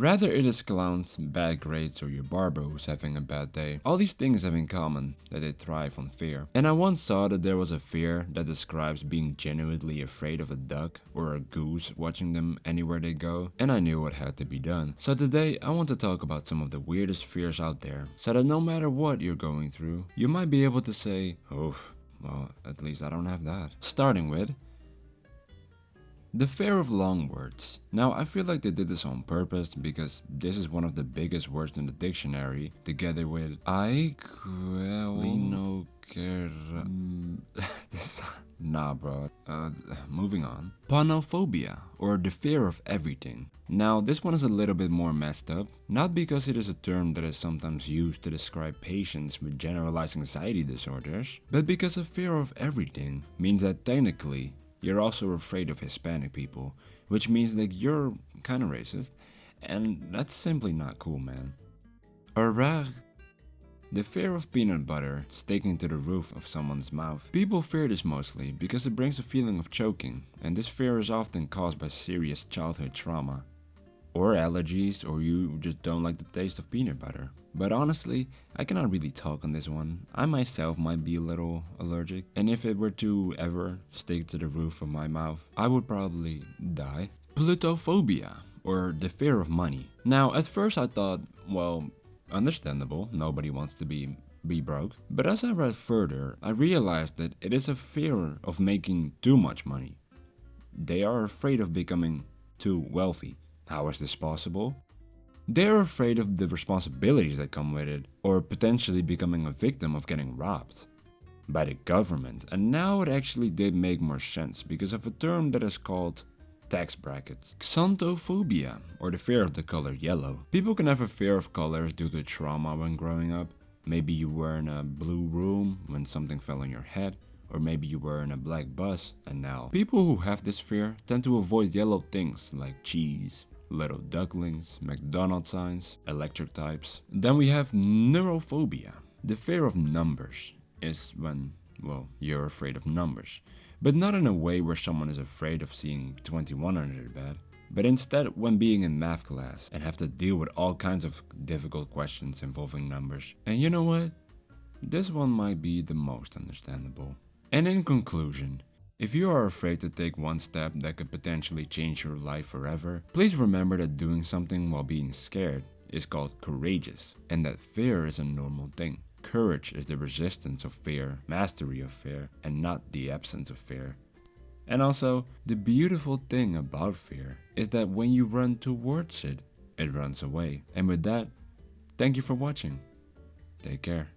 Rather it is clowns, bad grades, or your barber who's having a bad day. All these things have in common that they thrive on fear. And I once saw that there was a fear that describes being genuinely afraid of a duck or a goose watching them anywhere they go, and I knew what had to be done. So today I want to talk about some of the weirdest fears out there, so that no matter what you're going through, you might be able to say, "Oof, well, at least I don't have that." Starting with the fear of long words. Now, I feel like they did this on purpose because this is one of the biggest words in the dictionary, together with Nah, bro. Moving on. Panophobia, or the fear of everything. Now, this one is a little bit more messed up, not because it is a term that is sometimes used to describe patients with generalized anxiety disorders, but because a fear of everything means that technically, you're also afraid of Hispanic people, which means that you're kind of racist, and that's simply not cool, man. The fear of peanut butter sticking to the roof of someone's mouth. People fear this mostly because it brings a feeling of choking, and this fear is often caused by serious childhood trauma, or allergies, or you just don't like the taste of peanut butter. But honestly, I cannot really talk on this one. I myself might be a little allergic, and if it were to ever stick to the roof of my mouth, I would probably die. Plutophobia, or the fear of money. Now, at first I thought, well, understandable, nobody wants to be broke. But as I read further, I realized that it is a fear of making too much money. They are afraid of becoming too wealthy. How is this possible? They're afraid of the responsibilities that come with it, or potentially becoming a victim of getting robbed by the government. And now it actually did make more sense because of a term that is called tax brackets. Xanthophobia, or the fear of the color yellow. People can have a fear of colors due to trauma when growing up. Maybe you were in a blue room when something fell on your head, or maybe you were in a black bus, and now people who have this fear tend to avoid yellow things like cheese, little ducklings, McDonald's signs, electric types. Then we have neurophobia. The fear of numbers is when, well, you're afraid of numbers. But not in a way where someone is afraid of seeing 21 under their bed, but instead when being in math class and have to deal with all kinds of difficult questions involving numbers. And you know what? This one might be the most understandable. And in conclusion, if you are afraid to take one step that could potentially change your life forever, please remember that doing something while being scared is called courageous, and that fear is a normal thing. Courage is the resistance of fear, mastery of fear, and not the absence of fear. And also, the beautiful thing about fear is that when you run towards it, it runs away. And with that, thank you for watching. Take care.